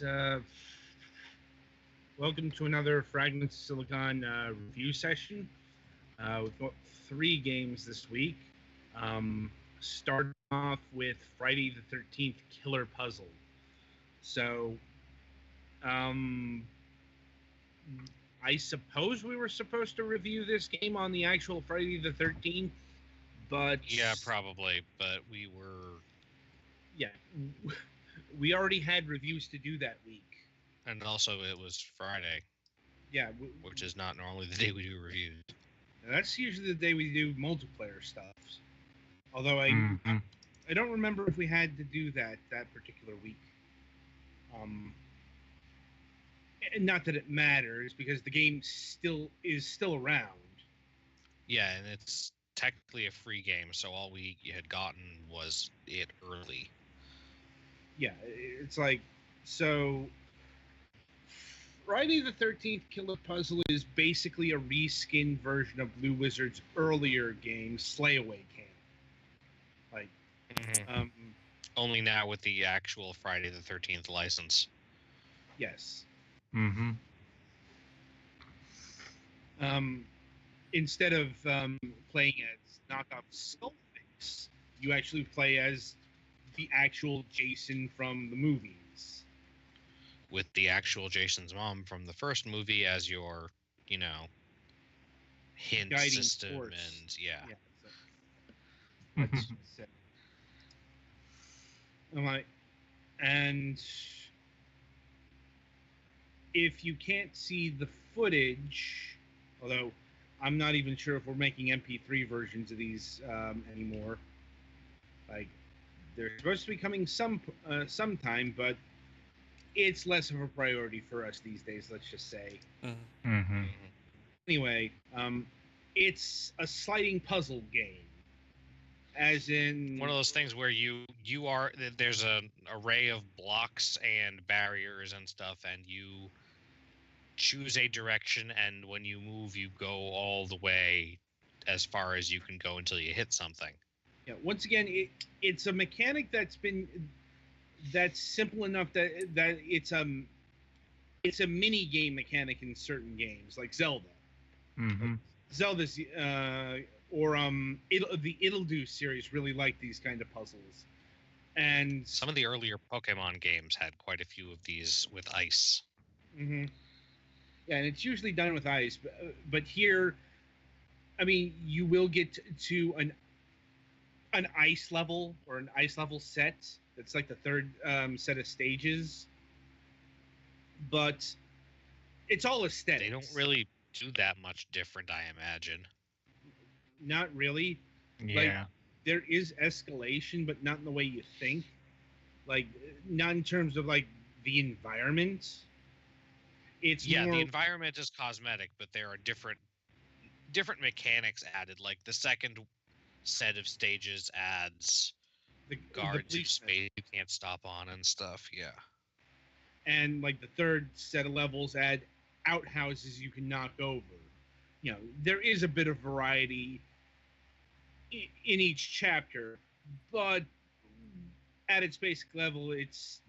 right. Welcome to another Fragments of Silicon review session. We've got 3 games this week. Starting off with Friday the 13th Killer Puzzle. So, I suppose we were supposed to review this game on the actual Friday the 13th, but... Yeah, probably, but we were... Yeah, we already had reviews to do that week. And also it was Friday. Yeah. Which is not normally the day we do reviews. That's usually the day we do multiplayer stuff. Although I don't remember if we had to do that particular week. Not that it matters, because the game is still around. Yeah, and it's technically a free game, so all we had gotten was it early. Yeah, it's like, so Friday the 13th Killer Puzzle is basically a reskinned version of Blue Wizard's earlier game, Slayaway Camp. Like, only now with the actual Friday the 13th license. Yes. Mm-hmm. Instead of playing as knockoff Skullface, you actually play as the actual Jason from the movies. With the actual Jason's mom from the first movie as your, hint guiding system force. And yeah. So, let's just say. And if you can't see the footage, although I'm not even sure if we're making MP3 versions of these anymore. Like, they're supposed to be coming sometime, but it's less of a priority for us these days, let's just say. Anyway, it's a sliding puzzle game. As in... one of those things where there's an array of blocks and barriers and stuff, and you choose a direction, and when you move, you go all the way as far as you can go until you hit something. Yeah, once again, it's a mechanic that's simple enough that it's a mini game mechanic in certain games, like Zelda. Like Zelda's the It'll Do series really like these kind of puzzles, and some of the earlier Pokemon games had quite a few of these with ice. Yeah, and it's usually done with ice, but here, I mean, you will get to an ice level or an ice level set. It's like the third set of stages, but it's all aesthetics. They don't really do that much different, I imagine. Not really. Yeah. Like, there is escalation, but not in the way you think. Like, not in terms of, like, the environment. It's more... the environment is cosmetic, but there are different mechanics added. Like, the second set of stages adds the guards of space you can't stop on and stuff. Yeah. And, like, the third set of levels add outhouses you can knock over. There is a bit of variety in each chapter, but at its basic level, it's,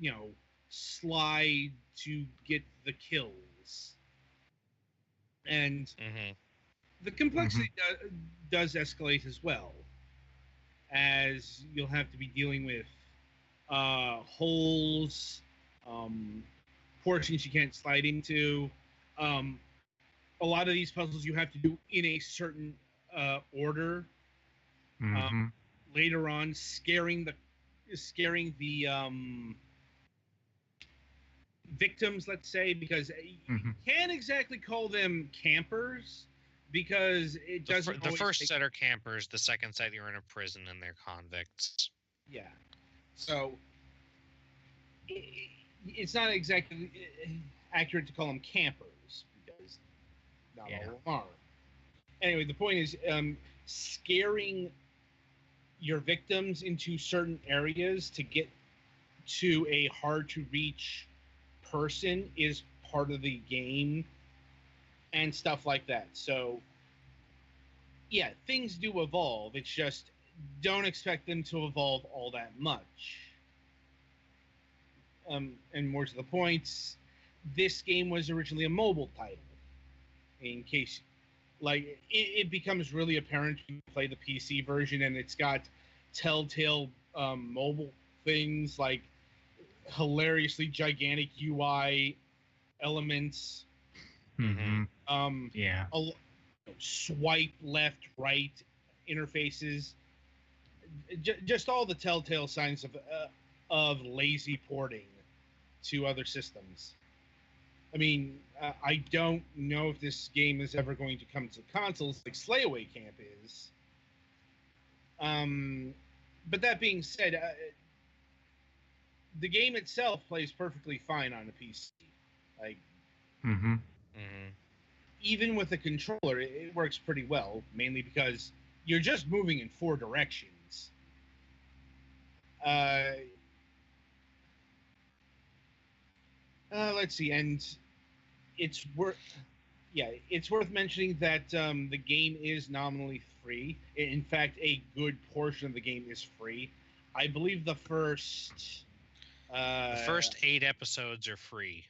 slide to get the kills. And the complexity does escalate as well, as you'll have to be dealing with holes, portions you can't slide into. A lot of these puzzles you have to do in a certain order. Later on, scaring the victims, let's say, because you can't exactly call them campers, because it doesn't. The first set are campers. The second set, you're in a prison and they're convicts. Yeah. So it's not exactly accurate to call them campers, because not all of them are. Anyway, the point is, scaring your victims into certain areas to get to a hard-to-reach person is part of the game, and stuff like that. So, yeah, things do evolve. It's just, don't expect them to evolve all that much. and more to the point, this game was originally a mobile title. In case, like, it becomes really apparent when you play the PC version, and it's got telltale mobile things like hilariously gigantic UI elements, Mm-hmm. um, Yeah. swipe left, right interfaces, just all the telltale signs of lazy porting to other systems. I mean, I don't know if this game is ever going to come to consoles like Slayaway Camp is. But that being said, the game itself plays perfectly fine on a PC. Like, Mm-hmm. even with a controller, it works pretty well, mainly because you're just moving in four directions. Uh, let's see, and it's worth it's worth mentioning that the game is nominally free. In fact, a good portion of the game is free. I believe the first The first 8 episodes are free.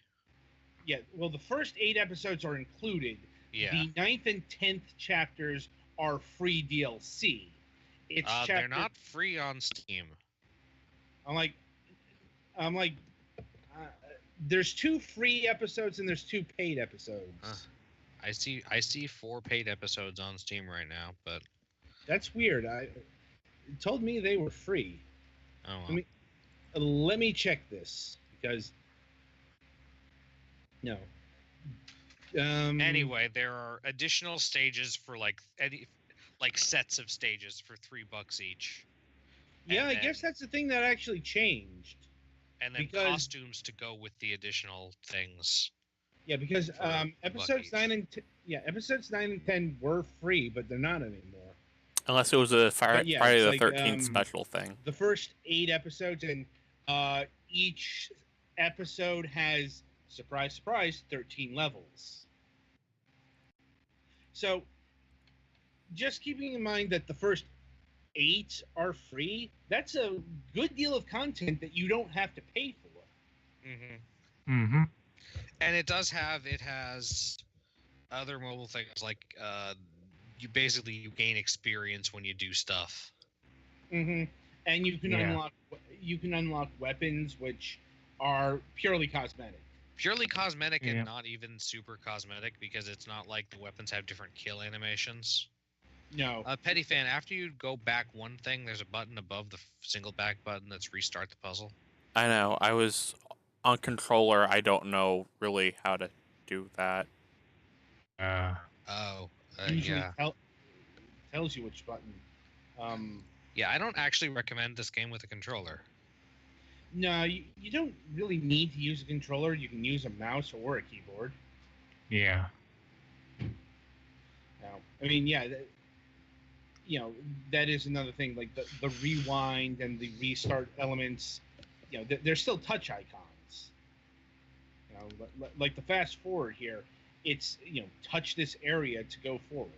the first 8 episodes are included. Yeah. The 9th and 10th chapters are free DLC. They're not free on Steam. I'm like, uh, there's 2 free episodes and there's 2 paid episodes. I see 4 paid episodes on Steam right now, but that's weird. It told me they were free. Oh well. Let me check this because no. Anyway, there are additional stages for like sets of stages for $3 each. Yeah, I guess that's the thing that actually changed. And then costumes to go with the additional things. Yeah, because episodes 9 and 10 were free, but they're not anymore. Unless it was a Friday the 13th special thing. The first 8 episodes, and each episode has, surprise, surprise, 13 levels. So, just keeping in mind that the first 8 are free, that's a good deal of content that you don't have to pay for. And it has other mobile things like you gain experience when you do stuff. And you can unlock weapons which are purely cosmetic. Purely cosmetic and not even super cosmetic, because it's not like the weapons have different kill animations. No. Petty Fan, after you go back one thing, there's a button above the single back button that's restart the puzzle. I know. I was on controller. I don't know really how to do that. Usually tells you which button. Yeah, I don't actually recommend this game with a controller. No, you don't really need to use a controller. You can use a mouse or a keyboard. Yeah. Now, I mean, that is another thing. Like the rewind and the restart elements, they're still touch icons. Like the fast forward here, it's touch this area to go forward.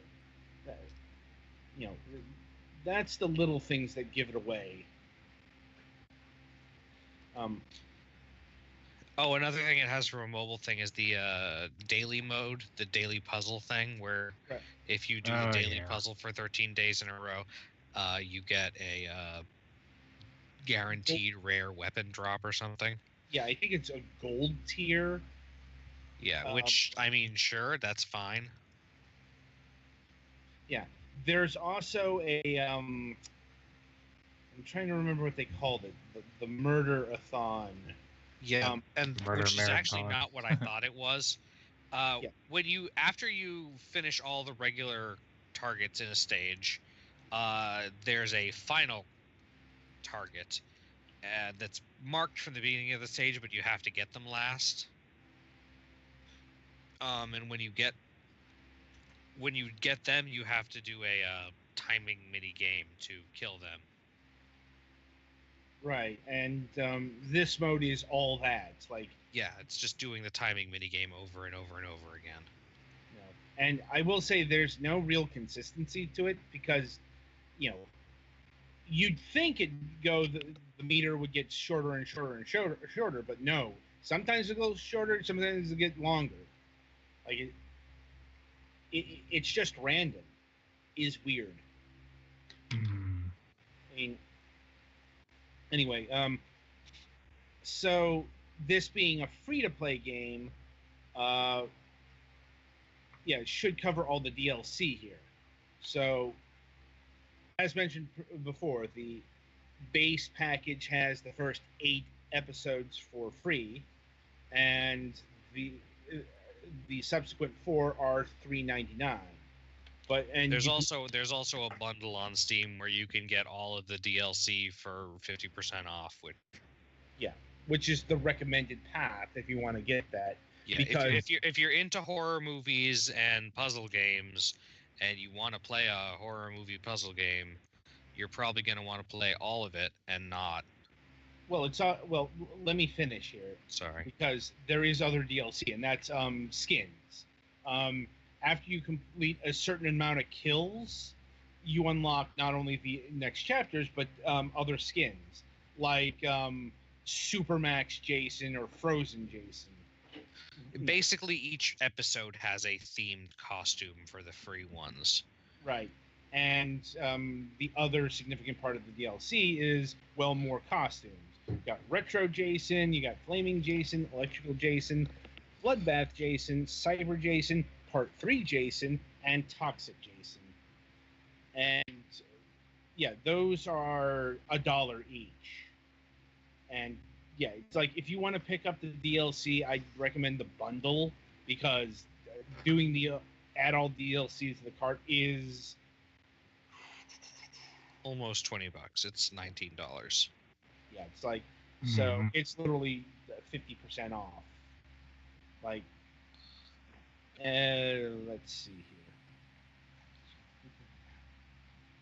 That's the little things that give it away. Another thing it has from a mobile thing is the daily mode, the daily puzzle thing, where if you do the daily puzzle for 13 days in a row, you get a guaranteed rare weapon drop or something. Yeah, I think it's a gold tier. Yeah, which, I mean, sure, that's fine. Yeah. There's also a I'm trying to remember what they called it. The murder-a-thon. Yeah, which is actually not what I thought it was. When after you finish all the regular targets in a stage, there's a final target that's marked from the beginning of the stage, but you have to get them last. And when you get them, you have to do a timing mini game to kill them. Right, and this mode is all that. It's just doing the timing mini game over and over and over again. And I will say there's no real consistency to it because, you'd think the meter would get shorter and shorter and shorter, but no. Sometimes it goes shorter, sometimes it get longer. Like it's just random. Is weird. Mm. I mean, anyway, so this being a free-to-play game, uh, yeah, it should cover all the DLC here. So, as mentioned before, the base package has the first 8 episodes for free, and the uh, the subsequent 4 are $3.99. But there's also a bundle on Steam where you can get all of the DLC for 50% off. Which is the recommended path if you want to get that. Yeah, because if you're into horror movies and puzzle games, and you want to play a horror movie puzzle game, you're probably going to want to play all of it and not. well, let me finish here. Sorry. Because there is other DLC, and that's skins. After you complete a certain amount of kills, you unlock not only the next chapters but other skins like Supermax Jason or Frozen Jason. Basically, each episode has a themed costume for the free ones. Right. And the other significant part of the DLC is, well, more costumes. You got Retro Jason, you got Flaming Jason, Electrical Jason, Bloodbath Jason, Cyber Jason, Part 3 Jason, and Toxic Jason. And yeah, those are $1 each. And yeah, it's like if you want to pick up the DLC, I'd recommend the bundle, because doing the add all DLC to the cart is almost $20. It's $19. Yeah, it's like so it's literally 50% off. Like, let's see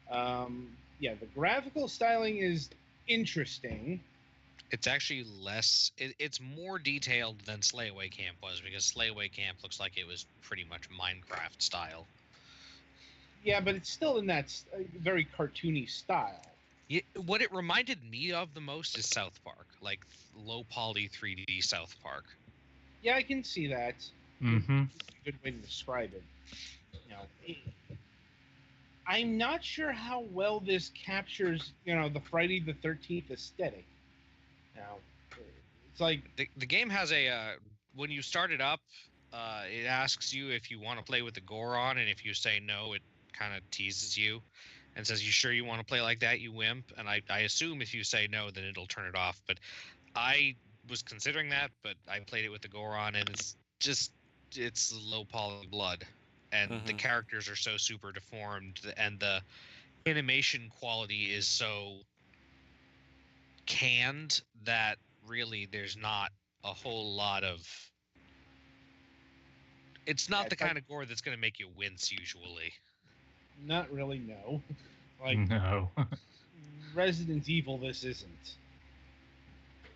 here. Yeah, the graphical styling is interesting. It's actually less. It's more detailed than Slayaway Camp was, because Slayaway Camp looks like it was pretty much Minecraft style. Yeah, but it's still in that very cartoony style. Yeah, what it reminded me of the most is South Park, like low poly 3D South Park. Yeah, I can see that. Mm-hmm. It's a good way to describe it. You know, I'm not sure how well this captures, the Friday the 13th aesthetic. Now, it's like the game has a when you start it up, it asks you if you want to play with the gore on, and if you say no, it kind of teases you and says, "You sure you want to play like that, you wimp?" And I assume if you say no, then it'll turn it off. But I was considering that, but I played it with the gore on, and it's low poly blood, and the characters are so super deformed, and the animation quality is so canned that really there's not a whole lot of. It's not the kind of gore that's going to make you wince usually. Not really, no. Like, no. Resident Evil, this isn't.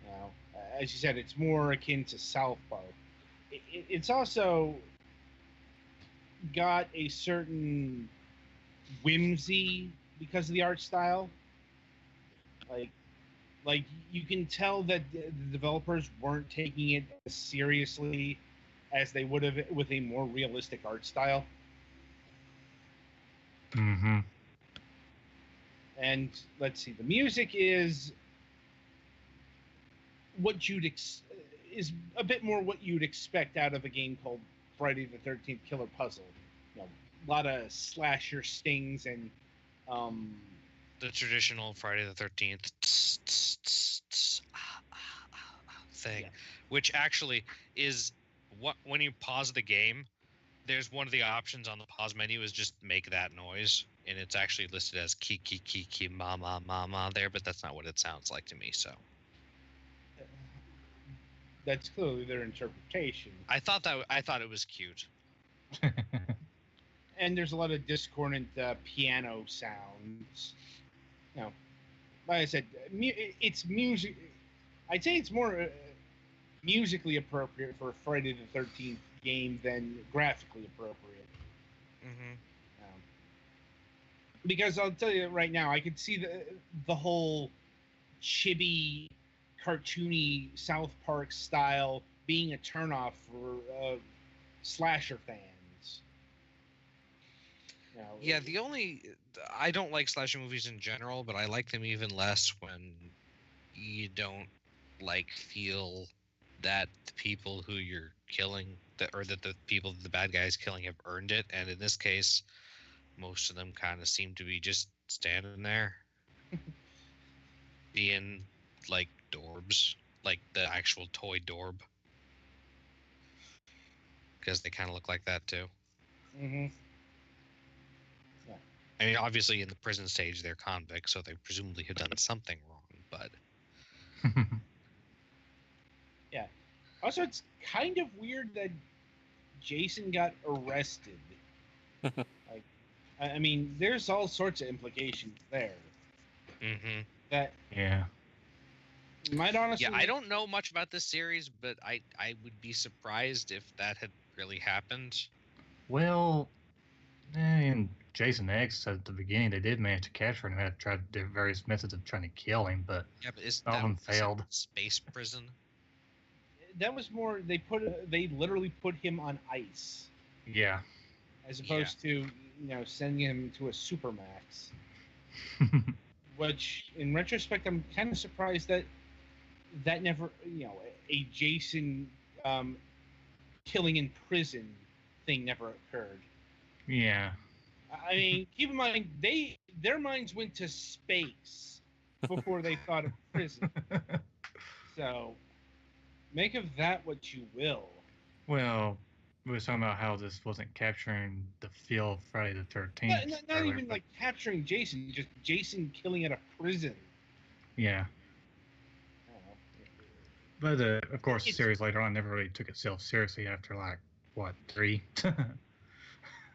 Now, as you said, it's more akin to South Park. It's also got a certain whimsy because of the art style. Like you can tell that the developers weren't taking it as seriously as they would have with a more realistic art style. Mm-hmm. And let's see, the music is is a bit more what you'd expect out of a game called Friday the 13th Killer Puzzle. A lot of slasher stings and the traditional Friday the 13th thing, which actually is what when you pause the game, there's one of the options on the pause menu is just make that noise, and it's actually listed as ki ki ki ki mama mama there, but that's not what it sounds like to me. So that's clearly their interpretation. I thought it was cute. And there's a lot of discordant piano sounds. Like I said, it's music. I'd say it's more musically appropriate for a Friday the 13th game than graphically appropriate. Mm-hmm. Because I'll tell you right now, I could see the whole chibi, cartoony South Park style being a turnoff for slasher fans. You know, Yeah, I don't like slasher movies in general, but I like them even less when you don't feel that the people who you're killing or that the people the bad guys killing have earned it. And in this case, most of them kind of seem to be just standing there being like Dorbs, like the actual toy Dorb, because they kind of look like that too. Mm-hmm. Yeah. I mean, obviously in the prison stage they're convicts, so they presumably have done something wrong, but Yeah. Also, it's kind of weird that Jason got arrested. Like, I mean, there's all sorts of implications there. mm-hmm. That Yeah. might honestly. Yeah, I don't know much about this series, but I would be surprised if that had really happened. Well, in Jason X at the beginning, they did manage to capture him and had tried to do various methods of trying to kill him, but Yeah, but all of them failed. Space prison. That was more. They literally put him on ice. Yeah. As opposed to sending him to a supermax. Which, in retrospect, I'm kind of surprised that never, a Jason killing in prison thing never occurred. Yeah. I mean, keep in mind, their minds went to space before they thought of prison. So, make of that what you will. Well, we were talking about how this wasn't capturing the feel of Friday the 13th. Not even like capturing Jason, just Jason killing at a prison. Yeah. But of course, the series later on never really took itself seriously after like what 3.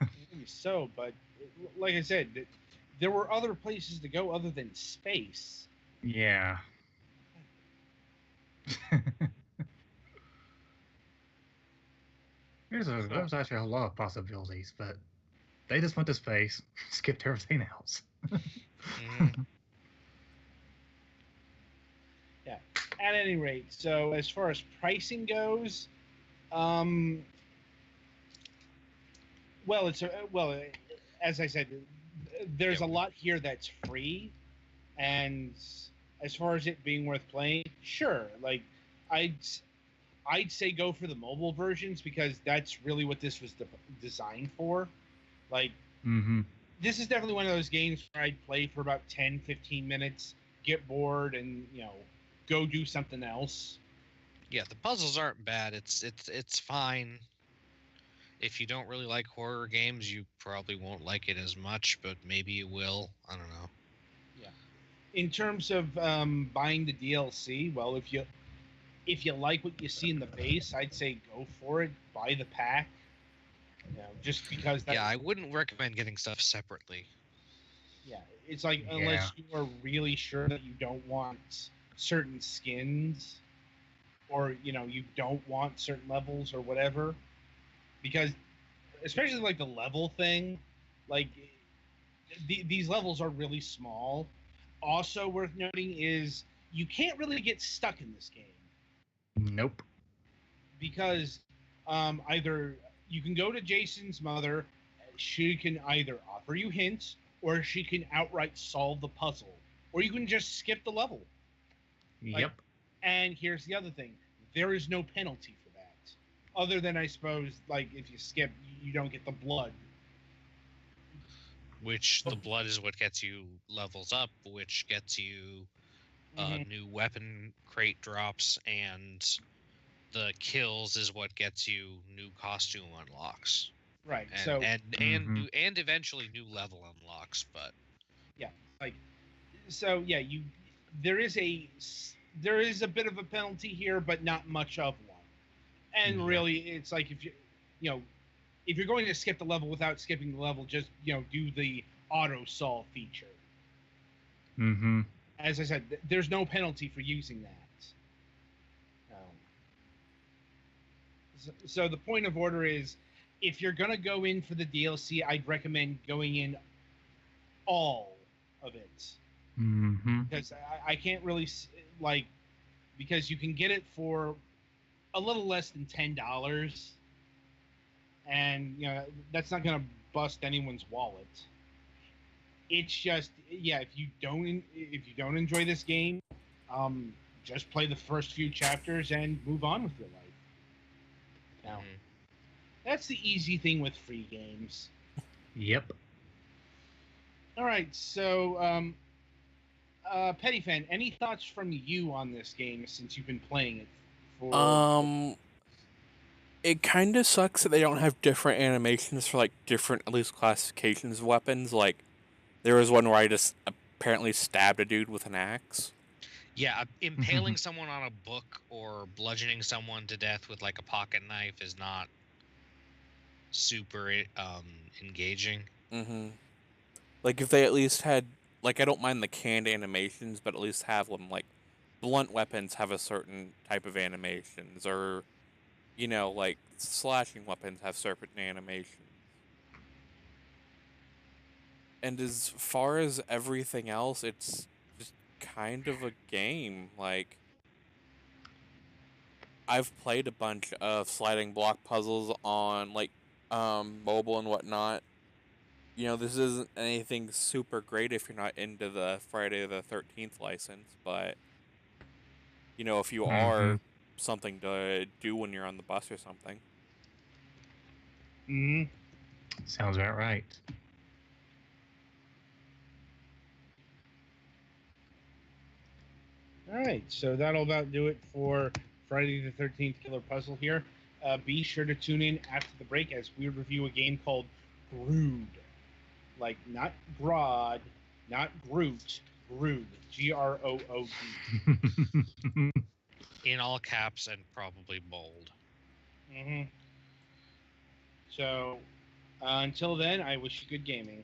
Maybe so, but like I said, there were other places to go other than space. Yeah. There's actually a lot of possibilities, but they just went to space, skipped everything else. Mm-hmm. Yeah. At any rate, so as far as pricing goes, as I said, there's a lot here that's free, and as far as it being worth playing, sure. Like, I'd say go for the mobile versions because that's really what this was designed for. Like, this is definitely one of those games where I'd play for about 10, 15 minutes, get bored, and go do something else. Yeah, the puzzles aren't bad. It's fine. If you don't really like horror games, you probably won't like it as much, but maybe you will. I don't know. Yeah. In terms of buying the DLC, well, if you like what you see in the base, I'd say go for it. Buy the pack. Just because. Yeah, I wouldn't recommend getting stuff separately. Yeah, it's like unless you are really sure that you don't want certain skins, or you don't want certain levels or whatever, because especially like the level thing, like these levels are really small. Also worth noting is you can't really get stuck in this game. Nope. Because either you can go to Jason's mother, she can either offer you hints or she can outright solve the puzzle, or you can just skip the level. Yep. And here's the other thing: there is no penalty for that, other than I suppose like if you skip, you don't get the blood. Which the blood is what gets you levels up, which gets you new weapon crate drops, and the kills is what gets you new costume unlocks. Right. And eventually new level unlocks, but there is a bit of a penalty here, but not much of one. And really, it's like if you're going to skip the level without skipping the level, just do the auto solve feature. As I said, there's no penalty for using that. So the point of order is, if you're gonna go in for the DLC, I'd recommend going in all of it. Mm-hmm. Because I can't really like, because you can get it for a little less than $10, and that's not going to bust anyone's wallet. It's just, yeah, if you don't enjoy this game, just play the first few chapters and move on with your life. Now, that's the easy thing with free games. Yep. All right, so Petty Fan, any thoughts from you on this game since you've been playing it for? It kind of sucks that they don't have different animations for like different at least classifications of weapons. Like there was one where I just apparently stabbed a dude with an axe. Yeah, impaling someone on a book or bludgeoning someone to death with like a pocket knife is not super engaging. Mm-hmm. Like if they at least had like I don't mind the canned animations, but at least have them like blunt weapons have a certain type of animations, or like slashing weapons have certain animations. And as far as everything else, it's just kind of a game. Like I've played a bunch of sliding block puzzles on like mobile and whatnot. This isn't anything super great if you're not into the Friday the 13th license, but if you Mm-hmm. are, something to do when you're on the bus or something. Mm-hmm. Sounds about right. All right, so that'll about do it for Friday the 13th Killer Puzzle here. Be sure to tune in after the break as we review a game called Grood. Like, not Grodd, not Groot, Grood. Grood. In all caps and probably bold. Mm-hmm. So, until then, I wish you good gaming.